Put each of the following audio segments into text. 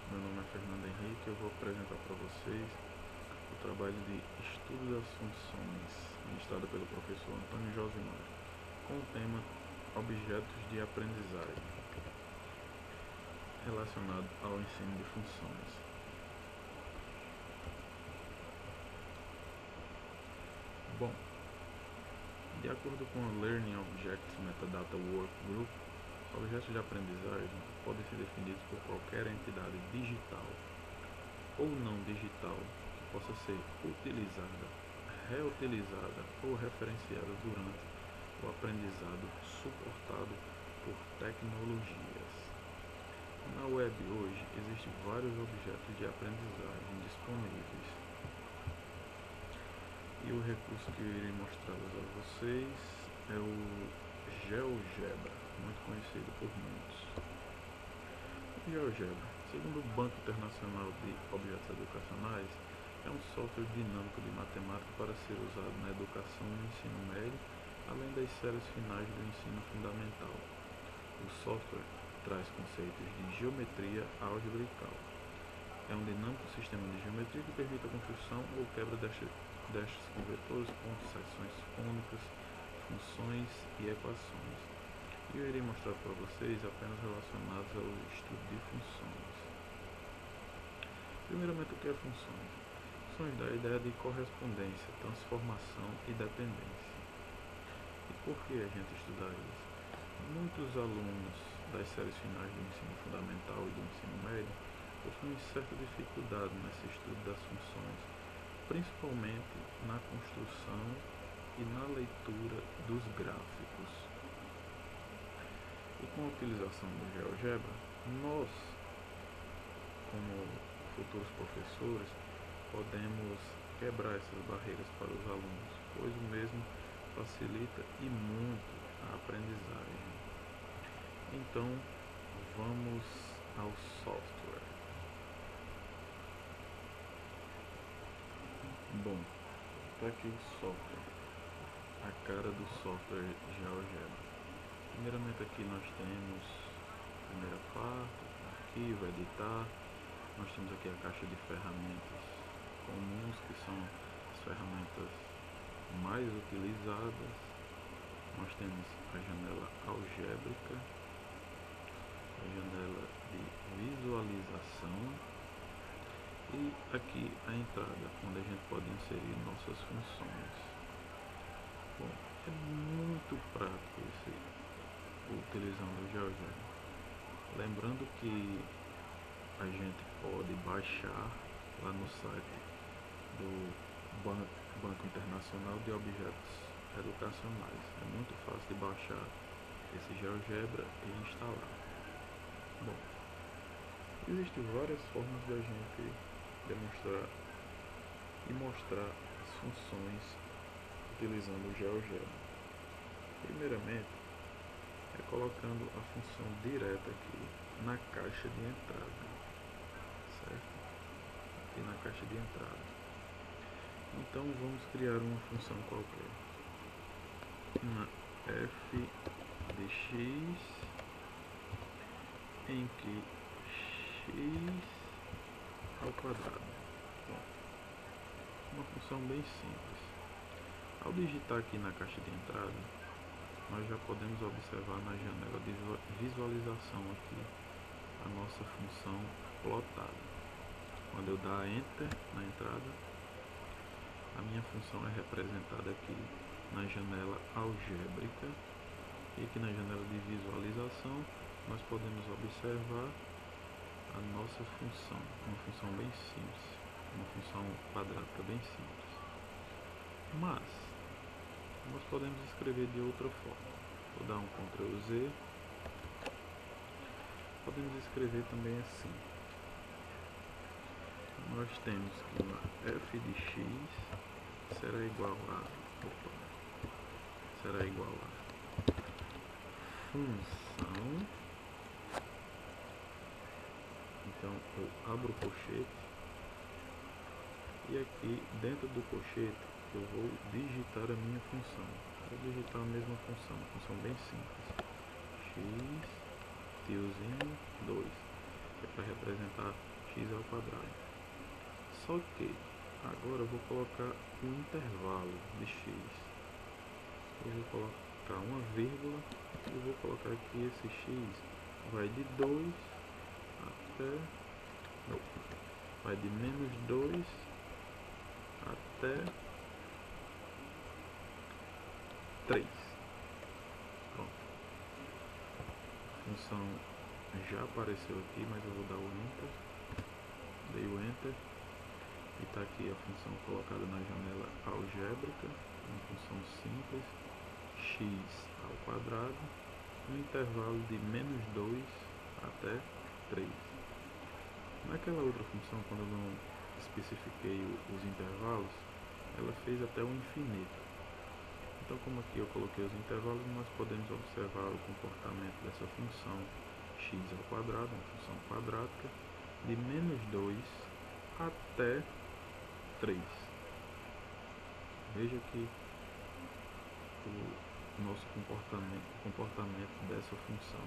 Meu nome é Fernando Henrique e eu vou apresentar para vocês o trabalho de Estudo das Funções, ministrado pelo professor Antônio Josimar, com o tema Objetos de Aprendizagem, relacionado ao ensino de funções. Bom, de acordo com a Learning Objects Metadata Workgroup, objetos de aprendizagem podem ser definidos por qualquer entidade digital ou não digital que possa ser utilizada, reutilizada ou referenciada durante o aprendizado suportado por tecnologias. Na web hoje existem vários objetos de aprendizagem disponíveis. E o recurso que eu irei mostrar a vocês é o GeoGebra, muito conhecido por muitos. O GeoGebra, segundo o Banco Internacional de Objetos Educacionais, é um software dinâmico de matemática para ser usado na educação no ensino médio, além das séries finais do ensino fundamental. O software traz conceitos de geometria, álgebra e cálculo. É um dinâmico sistema de geometria que permite a construção ou quebra destes com vetores, pontos, seções cônicas, funções e equações. E eu irei mostrar para vocês apenas relacionados ao estudo de funções. Primeiramente, o que é funções? Funções dá a ideia de correspondência, transformação e dependência. E por que a gente estudar isso? Muitos alunos das séries finais do ensino fundamental e do ensino médio possuem certa dificuldade nesse estudo das funções, principalmente na construção e na leitura dos gráficos. E com a utilização do GeoGebra, nós, como futuros professores, podemos quebrar essas barreiras para os alunos, pois o mesmo facilita e muito a aprendizagem. Então, vamos ao software. Bom, está aqui o software, a cara do software GeoGebra. Primeiramente aqui nós temos a primeira parte, arquivo, editar. Nós temos aqui a caixa de ferramentas comuns, que são as ferramentas mais utilizadas. Nós temos a janela algébrica, a janela de visualização e aqui a entrada, onde a gente pode inserir nossas funções. Bom, é muito prático utilizando o GeoGebra. Lembrando que a gente pode baixar lá no site do Banco Internacional de Objetos Educacionais. É muito fácil de baixar esse GeoGebra e instalar. Bom, existem várias formas de a gente demonstrar e mostrar as funções utilizando o GeoGebra. Primeiramente, é colocando a função direta aqui na caixa de entrada, certo? Aqui na caixa de entrada. Então vamos criar uma função qualquer, uma f de x, em que x ao quadrado. Bom, uma função bem simples. Ao digitar aqui na caixa de entrada, nós já podemos observar na janela de visualização aqui a nossa função plotada. Quando eu dar Enter na entrada, a minha função é representada aqui na janela algébrica, e aqui na janela de visualização nós podemos observar a nossa função, uma função bem simples, uma função quadrática bem simples. Mas nós podemos escrever de outra forma. Vou dar um Ctrl Z. Podemos escrever também assim. Nós temos que uma f de x será igual a função. Então eu abro o colchete e aqui dentro do colchete eu vou digitar a minha função. Vou digitar a mesma função, uma função bem simples. X, tiozinho, 2. que é para representar x ao quadrado. Só que agora eu vou colocar um intervalo de x. Eu vou colocar uma vírgula e vou colocar aqui esse x vai de 2 até... não, vai de menos 2 até 3. Pronto. A função já apareceu aqui, mas eu vou dar o Enter. Dei o Enter. E está aqui a função colocada na janela algébrica, uma função simples, x ao quadrado, um intervalo de menos 2 até 3. Naquela outra função, quando eu não especifiquei os intervalos, ela fez até o infinito. Então, como aqui eu coloquei os intervalos, nós podemos observar o comportamento dessa função x ao quadrado, uma função quadrática, de menos 2 até 3. Veja que o nosso comportamento dessa função.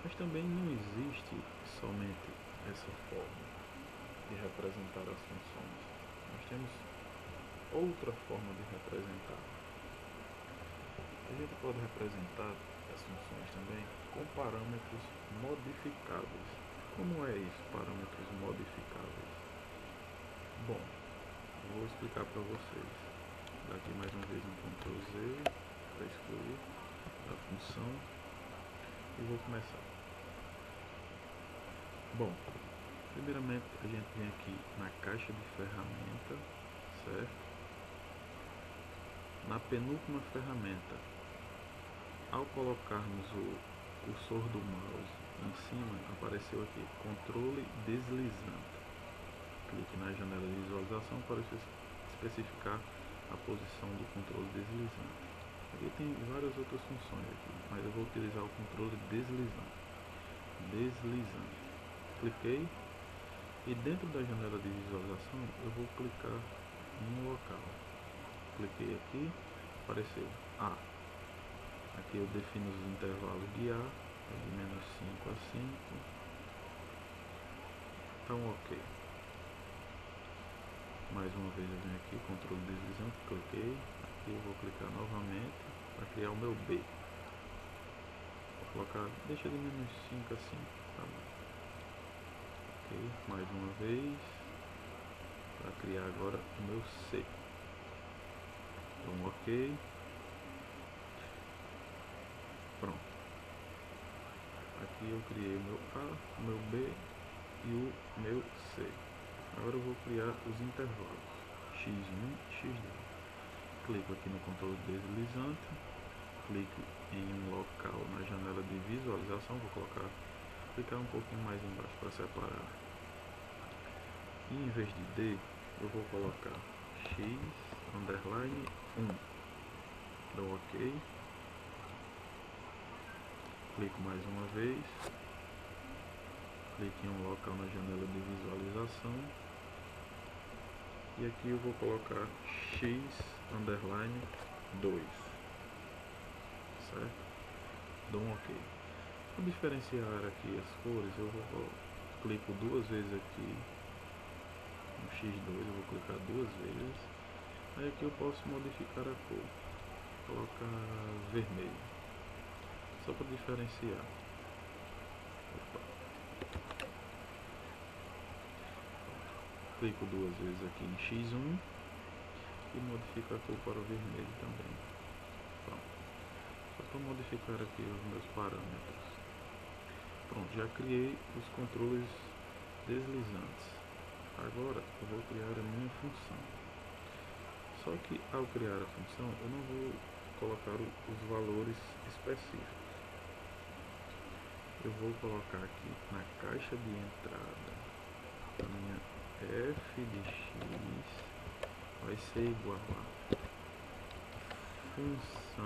Mas também não existe somente essa forma de representar as funções. Nós temos outra forma de representar. A gente pode representar as funções também com parâmetros modificáveis. Como é isso, parâmetros modificáveis? Bom, vou explicar para vocês. Daqui mais uma vez um Ctrl Z para excluir a função e vou começar. Bom, primeiramente a gente vem aqui na caixa de ferramenta, certo? Na penúltima ferramenta, ao colocarmos o cursor do mouse em cima, apareceu aqui controle deslizante. Clique na janela de visualização para especificar a posição do controle deslizante. Aqui tem várias outras funções aqui, mas eu vou utilizar o controle deslizante. Cliquei e dentro da janela de visualização eu vou clicar em um local. Cliquei aqui, apareceu A. Aqui eu defino os intervalos de A, de menos 5 a 5. Então ok. Mais uma vez eu venho aqui, controle deslizante, cliquei. Aqui eu vou clicar novamente para criar o meu B. Vou colocar, deixa de menos 5 a 5, tá bom. Ok, mais uma vez, para criar agora o meu C. Então ok. Pronto. Aqui eu criei o meu A, o meu B e o meu C. Agora eu vou criar os intervalos x1 e x2. Clico aqui no controle deslizante, clico em um local na janela de visualização, vou clicar um pouquinho mais embaixo para separar. E em vez de D, eu vou colocar x underline 1. Dou ok. Clico mais uma vez. Clique em um local na janela de visualização. E aqui eu vou colocar x underline 2. Certo? Dou um ok. Para diferenciar aqui as cores, eu clico duas vezes aqui no x2, eu vou clicar duas vezes. Aí aqui eu posso modificar a cor. Colocar vermelho. Só para diferenciar. Opa. Clico duas vezes aqui em x1 e modifico a cor para o vermelho também. Pronto. Só para modificar aqui os meus parâmetros. Pronto, já criei os controles deslizantes. Agora eu vou criar a minha função. Só que ao criar a função eu não vou colocar os valores específicos. Eu vou colocar aqui na caixa de entrada a minha f de x vai ser igual a função,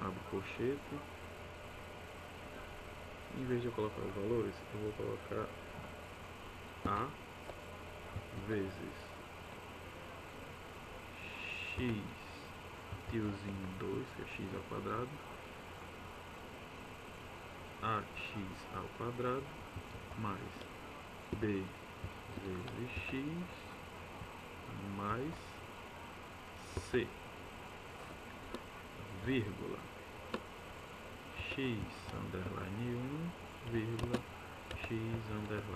abre colchete, em vez de eu colocar os valores, eu vou colocar a vezes x tiozinho 2, que é x ao quadrado, ax² mais b vezes x mais c, vírgula, x_1, vírgula, x_2.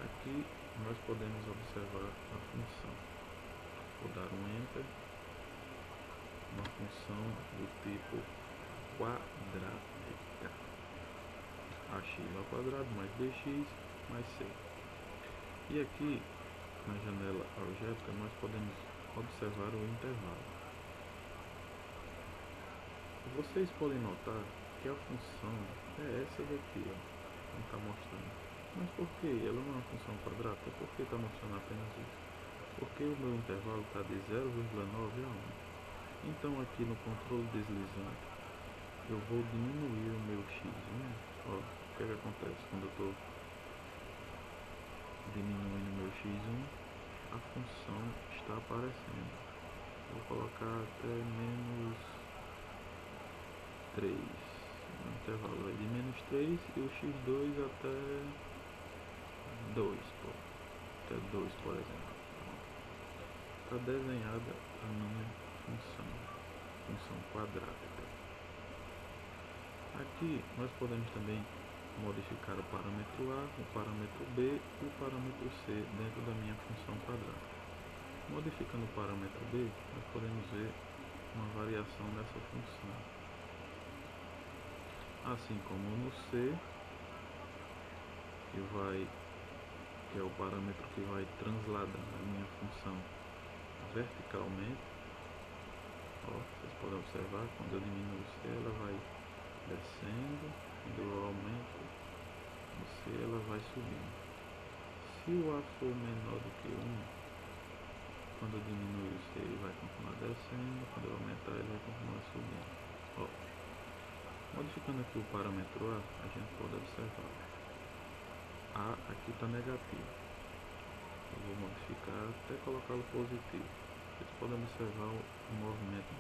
Aqui nós podemos observar a função. Vou dar um enter. Uma função do tipo quadrática. ax² mais bx mais c. E aqui na janela algébrica nós podemos observar o intervalo. Vocês podem notar que a função é essa daqui, ó, não está mostrando. Mas por que? Ela não é uma função quadrática? Por que está mostrando apenas isso? Porque o meu intervalo está de 0,9 a 1. Então aqui no controle deslizante eu vou diminuir o meu x1. Ó, o que acontece quando eu estou diminuindo o meu x1? A função está aparecendo. Vou colocar até menos 3. O intervalo vai de menos 3 e o x2 até 2, até 2, por exemplo. Está desenhada a minha função quadrática. Aqui nós podemos também modificar o parâmetro A, o parâmetro B e o parâmetro C dentro da minha função quadrática. Modificando o parâmetro B, nós podemos ver uma variação dessa função. Assim como no C, que é o parâmetro que vai transladar a minha função verticalmente. Ó, vocês podem observar, quando eu diminuo o C, ela vai descendo, quando eu aumento o C, ela vai subindo. Se o A for menor do que 1, quando eu diminuir o C, ele vai continuar descendo, quando eu aumentar, ele vai continuar subindo. Ó, modificando aqui o parâmetro A, a gente pode observar. A aqui está negativo. Eu vou modificar até colocá-lo positivo. Vocês podem observar o movimento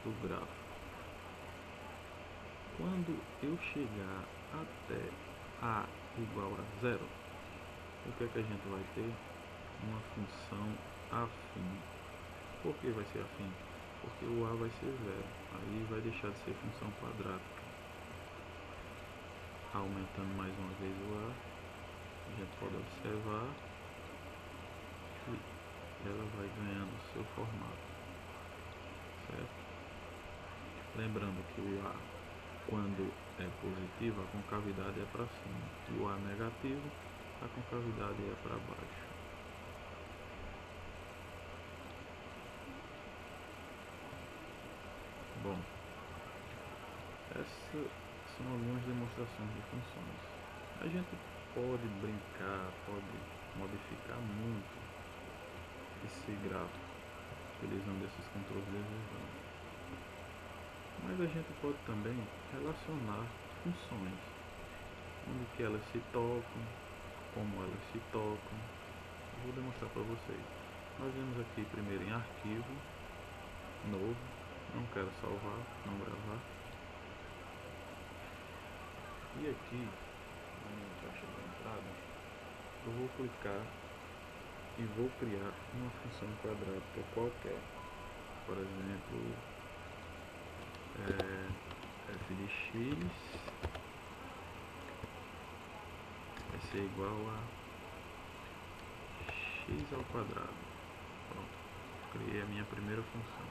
do gráfico. Quando eu chegar até A igual a 0, o que é que a gente vai ter? Uma função afim. Por que vai ser afim? Porque o A vai ser 0. Aí vai deixar de ser função quadrática. Aumentando mais uma vez o A, a gente pode observar que ela vai ganhando o seu formato, certo? Lembrando que o A, quando é positivo, a concavidade é para cima, e o A negativo, a concavidade é para baixo. Bom, essas são algumas demonstrações de funções. A gente pode brincar, pode modificar muito esse gráfico utilizando esses controles deslizantes. Mas a gente pode também relacionar funções, onde que elas se tocam, como elas se tocam. Eu vou demonstrar para vocês. Nós vemos aqui primeiro em arquivo, novo, não quero salvar, não gravar. E aqui, na minha caixa de entrada, eu vou clicar e vou criar uma função quadrática qualquer. Por exemplo, f de x vai ser igual a x². Pronto, criei a minha primeira função.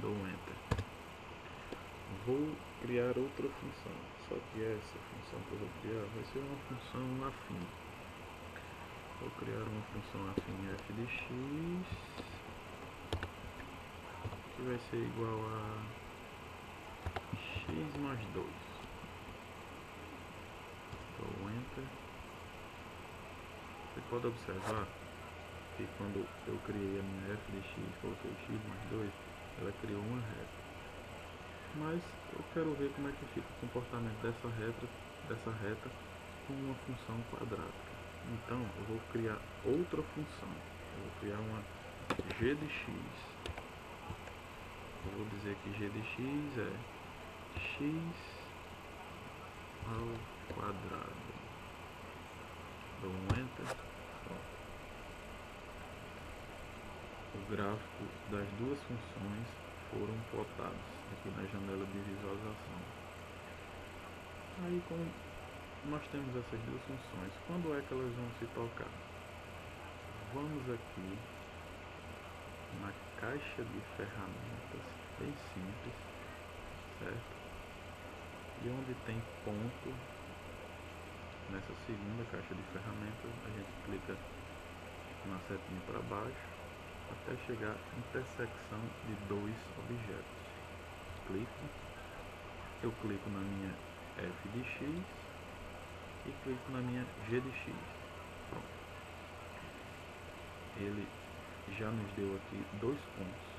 Dou um enter. Vou criar outra função, só que essa função que eu vou criar vai ser uma função afim. Vou criar uma função afim f de x, que vai ser igual a x mais 2. Dou um enter. Você pode observar que quando eu criei a minha f de x, coloquei x mais 2, ela criou uma reta. Mas eu quero ver como é que fica o comportamento dessa reta com uma função quadrática. Então eu vou criar outra função. Eu vou criar uma g de x. Eu vou dizer que g de x é x ao quadrado. Dou um enter. Pronto. O gráfico das duas funções foram plotados aqui na janela de visualização. Aí, como nós temos essas duas funções, quando é que elas vão se tocar? Vamos aqui na caixa de ferramentas, bem simples, certo? E onde tem ponto, nessa segunda caixa de ferramentas, a gente clica na setinha para baixo até chegar à intersecção de dois objetos. Eu clico na minha f de x e clico na minha g de x. Pronto. Ele já nos deu aqui dois pontos,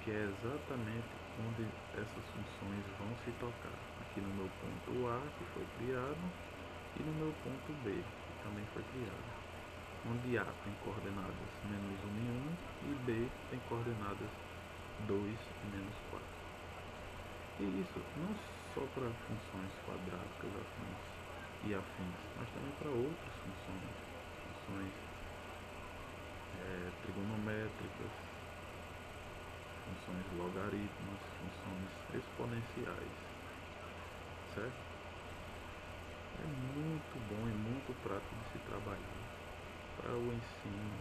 que é exatamente onde essas funções vão se tocar. Aqui no meu ponto A, que foi criado, e no meu ponto B, que também foi criado. Onde A tem coordenadas menos 1 e 1 e B tem coordenadas 2 e menos 4. E isso não só para funções quadráticas e afins, mas também para outras funções trigonométricas, funções logaritmas, funções exponenciais, certo? É muito bom e muito prático de se trabalhar para o ensino,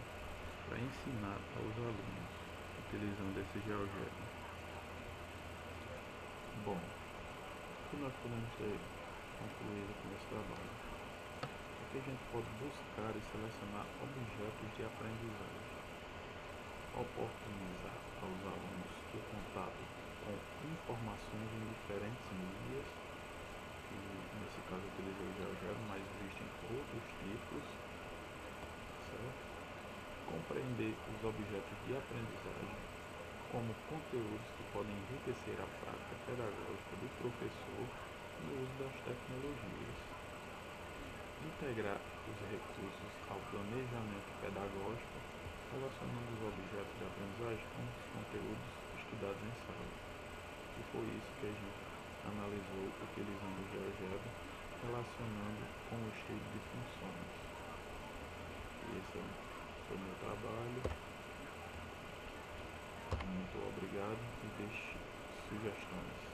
para ensinar aos alunos utilizando esse GeoGebra. Bom, o que nós podemos ter concluído com esse trabalho? Aqui a gente pode buscar e selecionar objetos de aprendizagem, oportunizar aos alunos o contato com informações em diferentes mídias, que nesse caso eu utilizei o GeoGebra, mas existem outros tipos, certo? Compreender os objetos de aprendizagem como conteúdos que podem enriquecer a prática pedagógica do professor no uso das tecnologias. Integrar os recursos ao planejamento pedagógico, relacionando os objetos de aprendizagem com os conteúdos estudados em sala. E foi isso que a gente analisou utilizando o GeoGebra, relacionando com o estudo de funções. Esse foi o meu trabalho. Muito obrigado e deixe sugestões.